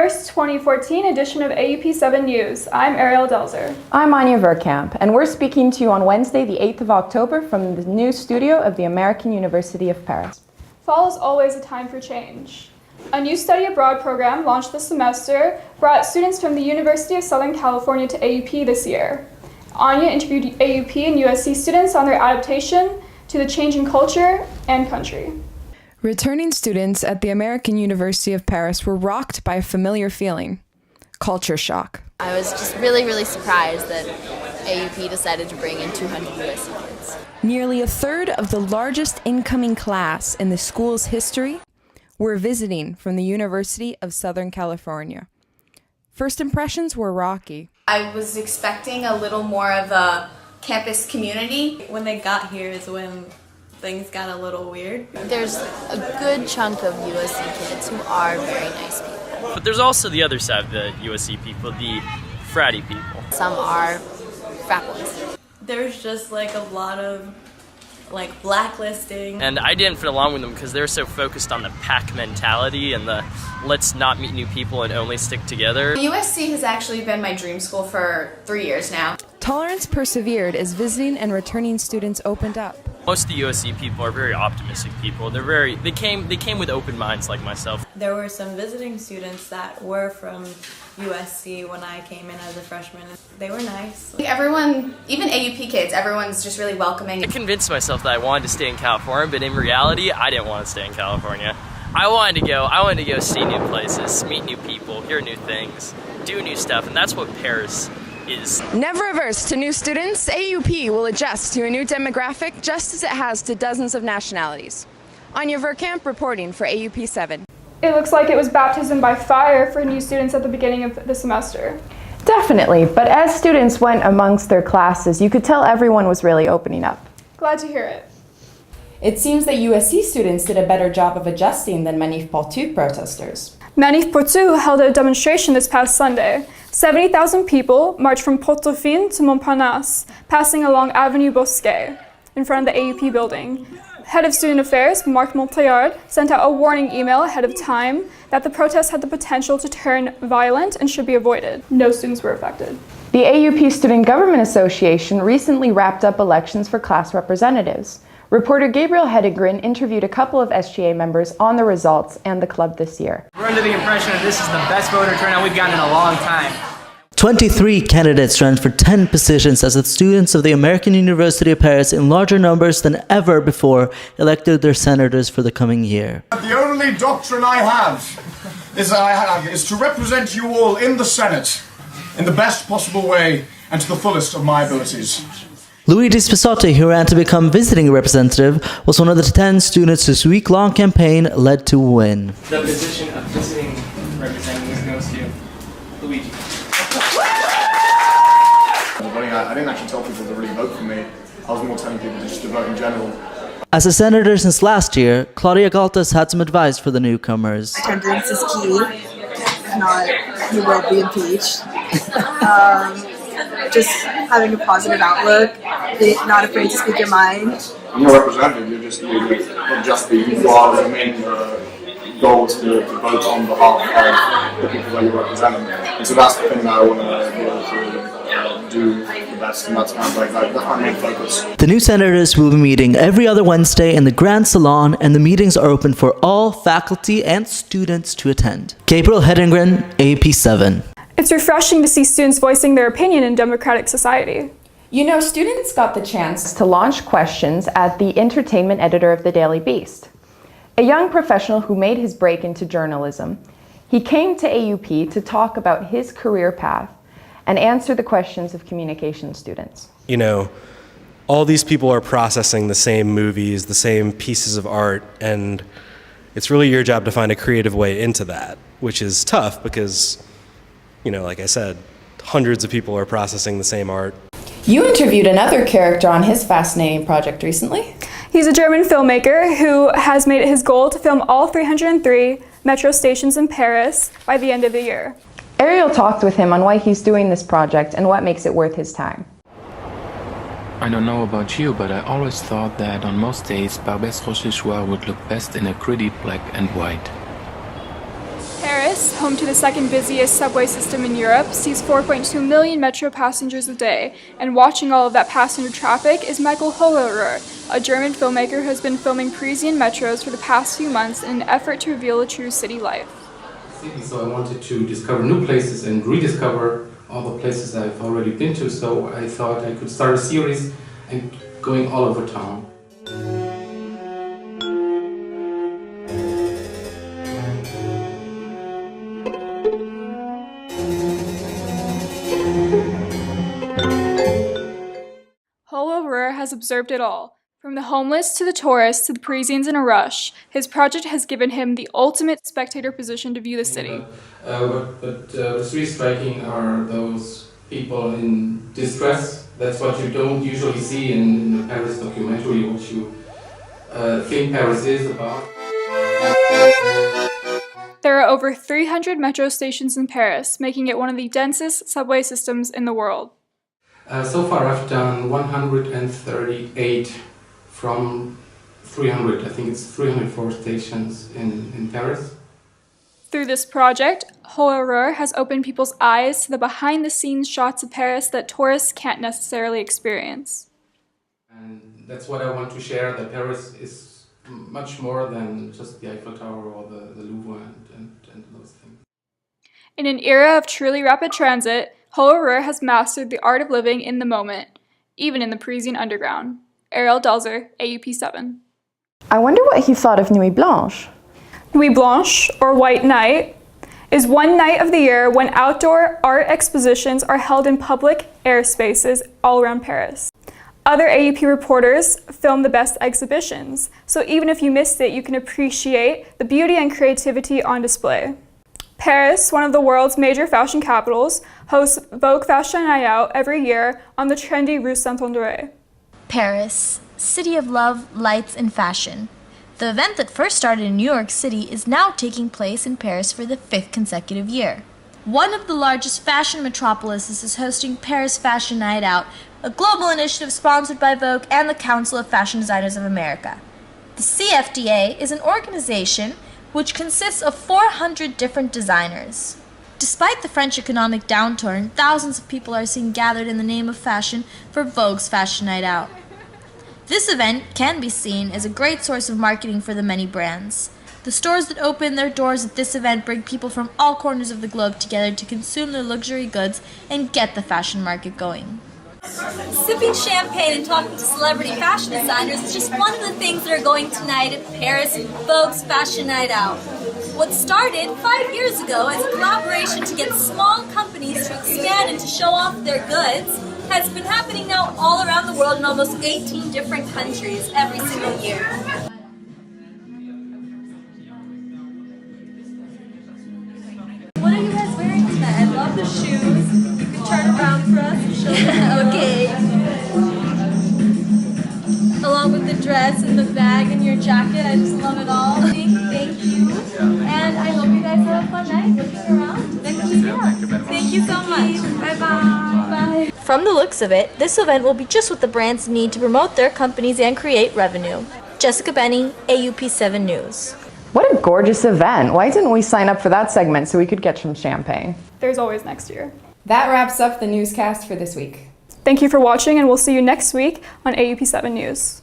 first 2014 edition of AUP 7 News. I'm Ariel Delzer. I'm Anya Verkamp, and we're speaking to you on Wednesday, the 8th of October from the news studio of the American University of Paris. Fall is always a time for change. A new study abroad program launched this semester brought students from the University of Southern California to AUP this year. Anya interviewed AUP and USC students on their adaptation to the changing culture and country. Returning students at the American University of Paris were rocked by a familiar feeling: culture shock. I was just really surprised that AUP decided to bring in 200 USC kids. Nearly a third of the largest incoming class in the school's history were visiting from the University of Southern California. First impressions were rocky. I was expecting a little more of a campus community. When they got here is when things got a little weird. There's a good chunk of USC kids who are very nice people. But there's also the other side of the USC people, the fratty people. Some are frat boys. There's just like a lot of blacklisting. And I didn't fit along with them because they were so focused on the pack mentality and the let's not meet new people and only stick together. USC has actually been my dream school for 3 years now. Tolerance persevered as visiting and returning students opened up. Most of the USC people are very optimistic people. They came with open minds like myself. There were some visiting students that were from USC when I came in as a freshman. They were nice. Everyone, even AUP kids, everyone's just really welcoming. I convinced myself that I wanted to stay in California, but in reality, I didn't want to stay in California. I wanted to go see new places, meet new people, hear new things, do new stuff, and that's what Paris is. Never averse to new students, AUP will adjust to a new demographic just as it has to dozens of nationalities. Anya Verkamp reporting for AUP 7. It looks like it was baptism by fire for new students at the beginning of the semester. Definitely, but as students went amongst their classes, you could tell everyone was really opening up. Glad to hear it. It seems that USC students did a better job of adjusting than Manif Portu protesters. Manif Portu held a demonstration this past Sunday. 70,000 people marched from Port-Dauphine to Montparnasse, passing along Avenue Bosquet in front of the AUP building. Head of Student Affairs, Marc Montaillard, sent out a warning email ahead of time that the protests had the potential to turn violent and should be avoided. No students were affected. The AUP Student Government Association recently wrapped up elections for class representatives. Reporter Gabriel Hedegren interviewed a couple of SGA members on the results and the club this year. We're under the impression that this is the best voter turnout we've gotten in a long time. 23 candidates ran for 10 positions as the students of the American University of Paris, in larger numbers than ever before, elected their senators for the coming year. The only doctrine I have is to represent you all in the Senate in the best possible way and to the fullest of my abilities. Luigi Spesotti, who ran to become visiting representative, was one of the 10 students whose week-long campaign led to win. The position of visiting representative goes to Luigi. I didn't actually tell people to really vote for me. I was more telling people just to vote in general. As a senator since last year, Claudia Galtas had some advice for the newcomers. Attendance is key. If not, you will be impeached. Just having a positive outlook, not afraid to speak your mind. I'm not representative, you're just you are the main goal to vote on behalf of the people that you're representing. And so that's the thing that I want to be able to do the best, and that's kind of that's my main focus. The new senators will be meeting every other Wednesday in the Grand Salon, and the meetings are open for all faculty and students to attend. Gabriel Hedengren, AP 7. It's refreshing to see students voicing their opinion in democratic society. You know, students got the chance to launch questions at the entertainment editor of the Daily Beast. A young professional who made his break into journalism, he came to AUP to talk about his career path and answer the questions of communication students. You know, all these people are processing the same movies, the same pieces of art, and it's really your job to find a creative way into that, which is tough because, you know, like I said, hundreds of people are processing the same art. You interviewed another character on his fascinating project recently. He's a German filmmaker who has made it his goal to film all 303 metro stations in Paris by the end of the year. Ariel talked with him on why he's doing this project and what makes it worth his time. I don't know about you, but I always thought that on most days, Barbès Rochechouart would look best in a gritty black and white. Paris Paris, home to the second busiest subway system in Europe, sees 4.2 million metro passengers a day, and watching all of that passenger traffic is Michael Hollerer, a German filmmaker who has been filming Parisian metros for the past few months in an effort to reveal a true city life. So I wanted to discover new places and rediscover all the places I've already been to, so I thought I could start a series and going all over town. Hollerer has observed it all. From the homeless to the tourists to the Parisians in a rush, his project has given him the ultimate spectator position to view the city. What's really striking are those people in distress. That's what you don't usually see in the Paris documentary, what you think Paris is about. There are over 300 metro stations in Paris, making it one of the densest subway systems in the world. So far I've done 138 from 300, I think it's 304 stations in Paris. Through this project, Hollerer has opened people's eyes to the behind-the-scenes shots of Paris that tourists can't necessarily experience. And that's what I want to share, that Paris is much more than just the Eiffel Tower or the Louvre and those things. In an era of truly rapid transit, Hollerer has mastered the art of living in the moment, even in the Parisian underground. Ariel Delzer, AUP 7. I wonder what he thought of Nuit Blanche. Nuit Blanche, or White Night, is one night of the year when outdoor art expositions are held in public air spaces all around Paris. Other AUP reporters film the best exhibitions, so even if you missed it, you can appreciate the beauty and creativity on display. Paris, one of the world's major fashion capitals, hosts Vogue Fashion Night Out every year on the trendy Rue Saint-Honoré. Paris, city of love, lights, and fashion. The event that first started in New York City is now taking place in Paris for the 5th consecutive year. One of the largest fashion metropolises is hosting Paris Fashion Night Out, a global initiative sponsored by Vogue and the Council of Fashion Designers of America. The CFDA is an organization which consists of 400 different designers. Despite the French economic downturn, thousands of people are seen gathered in the name of fashion for Vogue's Fashion Night Out. This event can be seen as a great source of marketing for the many brands. The stores that open their doors at this event bring people from all corners of the globe together to consume their luxury goods and get the fashion market going. Sipping champagne and talking to celebrity fashion designers is just one of the things that are going tonight at Paris Vogue's Fashion Night Out. What started 5 years ago as a collaboration to get small companies to expand and to show off their goods has been happening now all around the world in almost 18 different countries every single year. What are you guys wearing tonight? I love the shoes. You can turn around for us and show them. Okay. Along with the dress and the bag and your jacket, I just love it all. Thank you. And I hope you guys have a fun night looking around. Thank you so much. Bye-bye. From the looks of it, this event will be just what the brands need to promote their companies and create revenue. Jessica Benny, AUP 7 News. What a gorgeous event. Why didn't we sign up for that segment so we could get some champagne? There's always next year. That wraps up the newscast for this week. Thank you for watching, and we'll see you next week on AUP 7 News.